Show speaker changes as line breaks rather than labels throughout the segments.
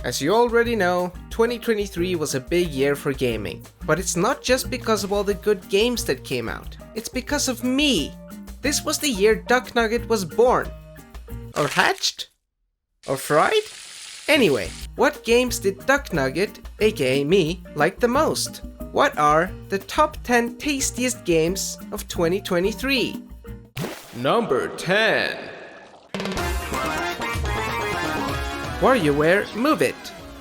As you already know, 2023 was a big year for gaming. But it's not just because of all the good games that came out, it's because of me! This was the year Duck Nugget was born. Or hatched? Or fried? Anyway, what games did Duck Nugget, aka me, like the most? What are the top 10 tastiest games of 2023? Number 10. WarioWare Move It.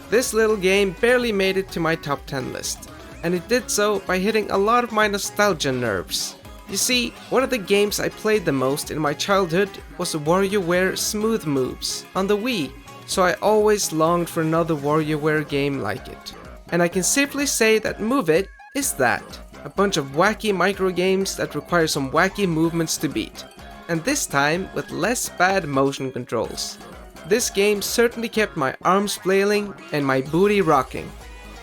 This little game barely made it to my top 10 list, and it did so by hitting a lot of my nostalgia nerves. You see, one of the games I played the most in my childhood was WarioWare Smooth Moves on the Wii, so I always longed for another WarioWare game like it. And I can safely say that Move It is that. A bunch of wacky micro games that require some wacky movements to beat. And this time with less bad motion controls. This game certainly kept my arms flailing and my booty rocking.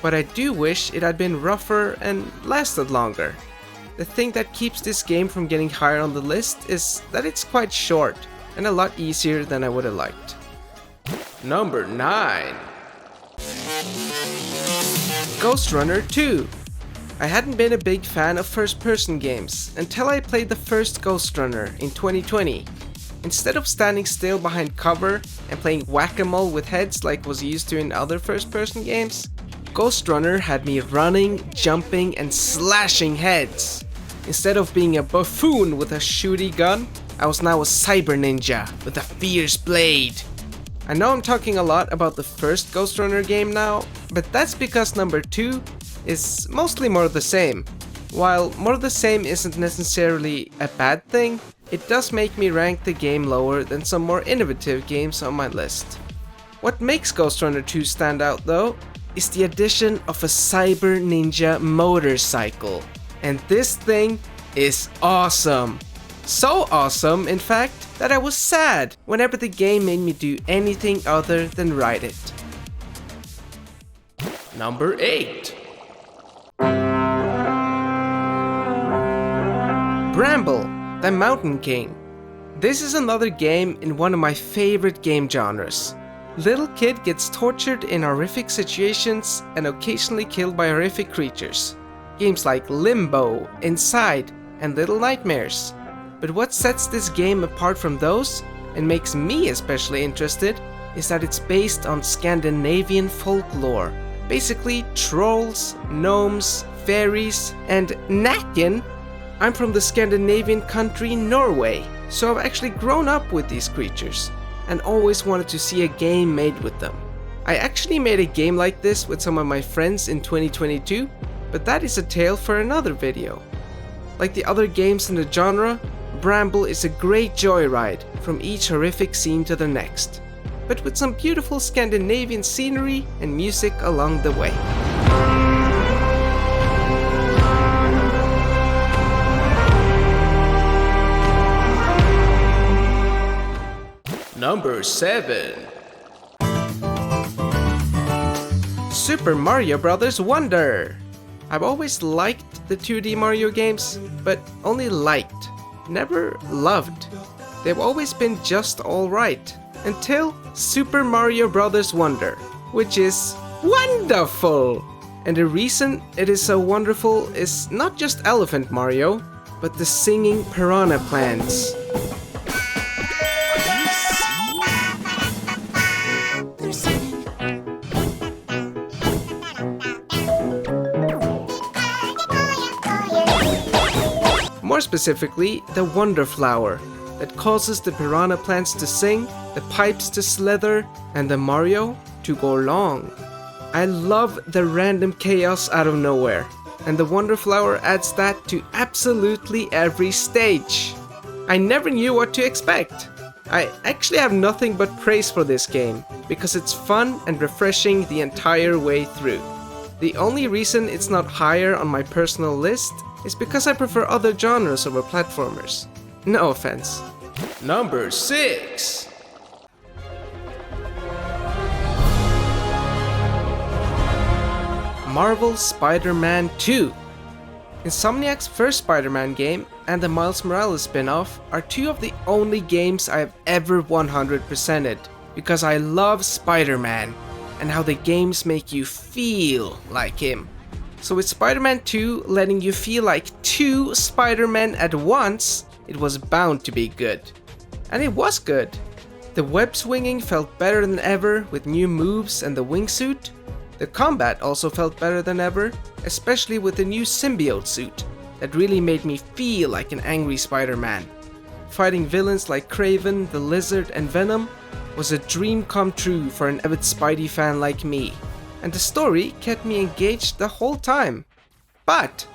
But I do wish it had been rougher and lasted longer. The thing that keeps this game from getting higher on the list is that it's quite short and a lot easier than I would have liked. Number 9. Ghost Runner 2. I hadn't been a big fan of first-person games until I played the first Ghost Runner in 2020. Instead of standing still behind cover and playing whack-a-mole with heads like was used to in other first-person games, Ghost Runner had me running, jumping, and slashing heads. Instead of being a buffoon with a shooty gun, I was now a cyber ninja with a fierce blade. I know I'm talking a lot about the first Ghost Runner game now, but that's because number 2 is mostly more of the same. While more of the same isn't necessarily a bad thing, it does make me rank the game lower than some more innovative games on my list. What makes Ghost Runner 2 stand out though, is the addition of a cyber ninja motorcycle. And this thing is awesome. So awesome, in fact, that I was sad whenever the game made me do anything other than ride it. Number 8. Bramble, the Mountain King. This is another game in one of my favorite game genres. Little kid gets tortured in horrific situations and occasionally killed by horrific creatures. Games like Limbo, Inside, and Little Nightmares. But what sets this game apart from those, and makes me especially interested, is that it's based on Scandinavian folklore. Basically trolls, gnomes, fairies, and nakken. I'm from the Scandinavian country Norway, so I've actually grown up with these creatures, and always wanted to see a game made with them. I actually made a game like this with some of my friends in 2022, but that is a tale for another video. Like the other games in the genre, Bramble is a great joyride from each horrific scene to the next, but with some beautiful Scandinavian scenery and music along the way. Number 7. Super Mario Bros. Wonder. I've always liked the 2D Mario games, but only liked, never loved. They've always been just alright, until Super Mario Bros. Wonder, which is wonderful! And the reason it is so wonderful is not just Elephant Mario, but the singing piranha plants. More specifically, the Wonder Flower that causes the piranha plants to sing, the pipes to slither, and the Mario to go long. I love the random chaos out of nowhere, and the Wonder Flower adds that to absolutely every stage. I never knew what to expect. I actually have nothing but praise for this game, because it's fun and refreshing the entire way through. The only reason it's not higher on my personal list is because I prefer other genres over platformers. No offense. Number 6. Marvel's Spider-Man 2. Insomniac's first Spider-Man game and the Miles Morales spin-off are two of the only games I have ever 100%ed, because I love Spider-Man. and how the games make you feel like him. So with Spider-Man 2 letting you feel like two Spider-Men at once, it was bound to be good. And it was good. The web swinging felt better than ever with new moves and the wingsuit. The combat also felt better than ever, especially with the new symbiote suit that really made me feel like an angry Spider-Man. Fighting villains like Kraven, the Lizard, and Venom was a dream come true for an avid Spidey fan like me, and the story kept me engaged the whole time. But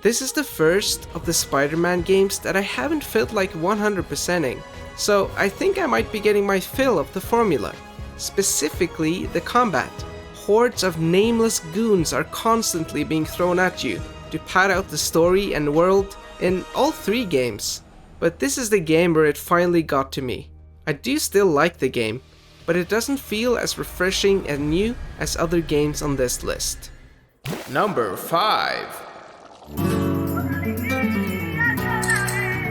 this is the first of the Spider-Man games that I haven't felt like 100%ing, so I think I might be getting my fill of the formula, specifically the combat. Hordes of nameless goons are constantly being thrown at you to pad out the story and world in all three games. But this is the game where it finally got to me. I do still like the game, but it doesn't feel as refreshing and new as other games on this list. Number 5.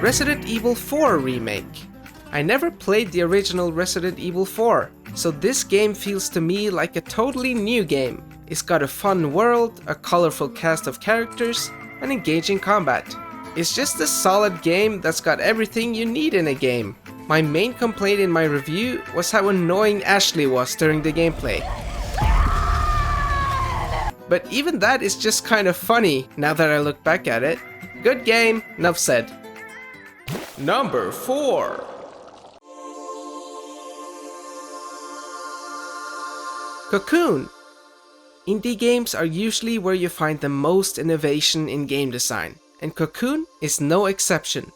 Resident Evil 4 Remake. I never played the original Resident Evil 4, so this game feels to me like a totally new game. It's got a fun world, a colorful cast of characters, and engaging combat. It's just a solid game that's got everything you need in a game. My main complaint in my review was how annoying Ashley was during the gameplay. But even that is just kind of funny now that I look back at it. Good game, enough said. Number 4. Cocoon. Indie games are usually where you find the most innovation in game design, and Cocoon is no exception.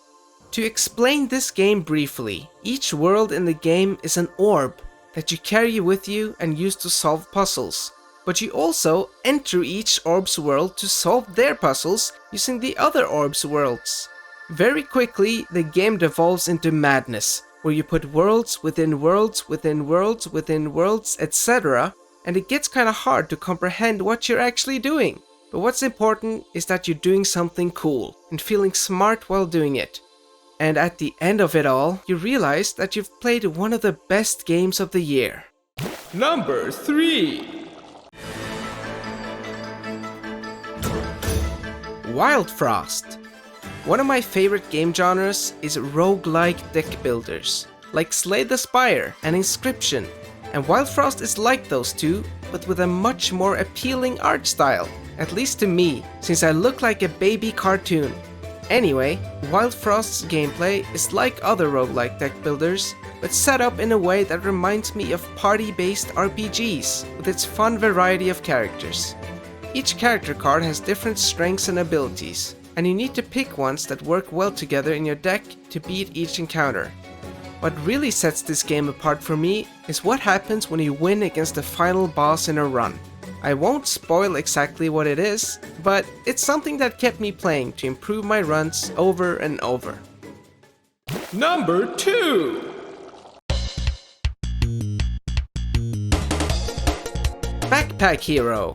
To explain this game briefly, each world in the game is an orb that you carry with you and use to solve puzzles. But you also enter each orb's world to solve their puzzles using the other orb's worlds. Very quickly, the game devolves into madness, where you put worlds within worlds within worlds within worlds, etc. And it gets kinda hard to comprehend what you're actually doing. But what's important is that you're doing something cool and feeling smart while doing it. And at the end of it all, you realize that you've played one of the best games of the year. Number 3. Wild Frost. One of my favorite game genres is roguelike deck builders, like Slay the Spire and Inscription. And Wild Frost is like those two, but with a much more appealing art style. At least to me, since I look like a baby cartoon. Anyway, Wild Frost's gameplay is like other roguelike deck builders, but set up in a way that reminds me of party-based RPGs, with its fun variety of characters. Each character card has different strengths and abilities, and you need to pick ones that work well together in your deck to beat each encounter. What really sets this game apart for me is what happens when you win against the final boss in a run. I won't spoil exactly what it is, but it's something that kept me playing to improve my runs over and over. Number 2. Backpack Hero.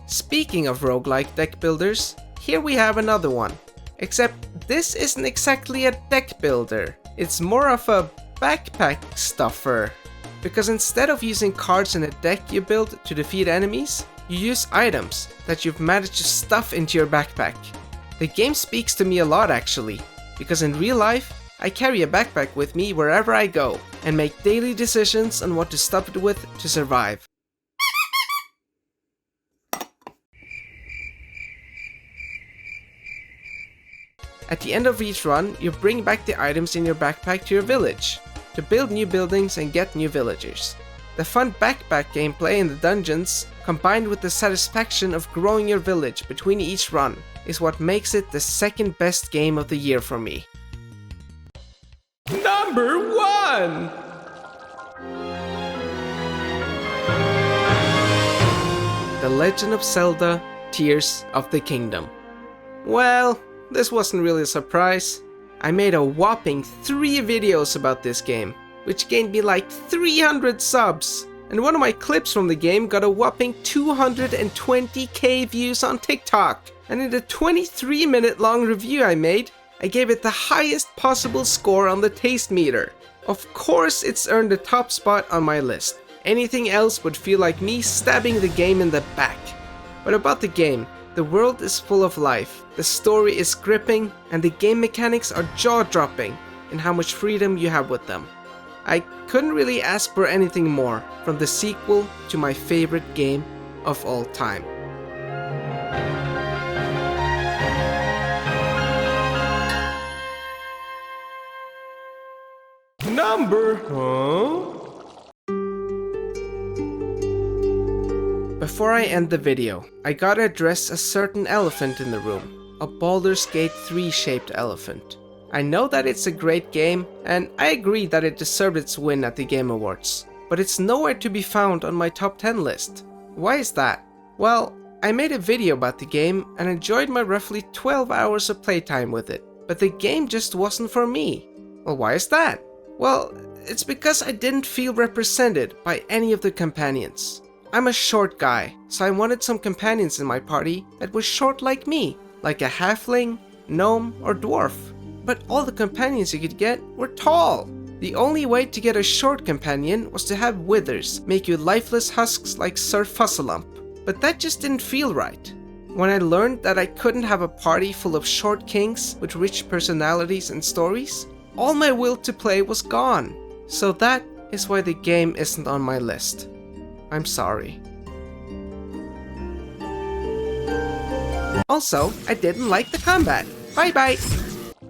Speaking of roguelike deck builders, here we have another one. Except this isn't exactly a deck builder. It's more of a backpack stuffer. Because instead of using cards in a deck you build to defeat enemies, you use items that you've managed to stuff into your backpack. The game speaks to me a lot actually, because in real life, I carry a backpack with me wherever I go, and make daily decisions on what to stuff it with to survive. At the end of each run, you bring back the items in your backpack to your village, to build new buildings and get new villagers. The fun backpack gameplay in the dungeons, combined with the satisfaction of growing your village between each run, is what makes it the second best game of the year for me. Number 1! The Legend of Zelda: Tears of the Kingdom. Well, this wasn't really a surprise. I made a whopping 3 videos about this game, which gained me like 300 subs, and one of my clips from the game got a whopping 220k views on TikTok. And in the 23-minute long review I made, I gave it the highest possible score on the taste meter. Of course it's earned the top spot on my list. Anything else would feel like me stabbing the game in the back. But about the game, the world is full of life, the story is gripping, and the game mechanics are jaw-dropping in how much freedom you have with them. I couldn't really ask for anything more from the sequel to my favorite game of all time. Before I end the video, I gotta address a certain elephant in the room, a Baldur's Gate 3 shaped elephant. I know that it's a great game, and I agree that it deserved its win at the Game Awards, but it's nowhere to be found on my top 10 list. Why is that? Well, I made a video about the game and enjoyed my roughly 12 hours of playtime with it, but the game just wasn't for me. Well, why is that? Well, it's because I didn't feel represented by any of the companions. I'm a short guy, so I wanted some companions in my party that were short like me, like a halfling, gnome, or dwarf. But all the companions you could get were tall. The only way to get a short companion was to have withers make you lifeless husks like Sir Fussalump. But that just didn't feel right. When I learned that I couldn't have a party full of short kings with rich personalities and stories, all my will to play was gone. So that is why the game isn't on my list. I'm sorry. Also, I didn't like the combat. Bye bye!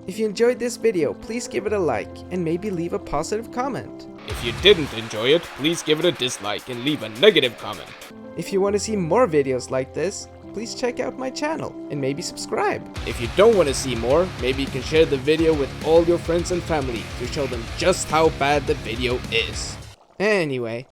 If you enjoyed this video, please give it a like and maybe leave a positive comment.
If you didn't enjoy it, please give it a dislike and leave a negative comment.
If you want to see more videos like this, please check out my channel and maybe subscribe.
If you don't want to see more, maybe you can share the video with all your friends and family to show them just how bad the video is.
Anyway.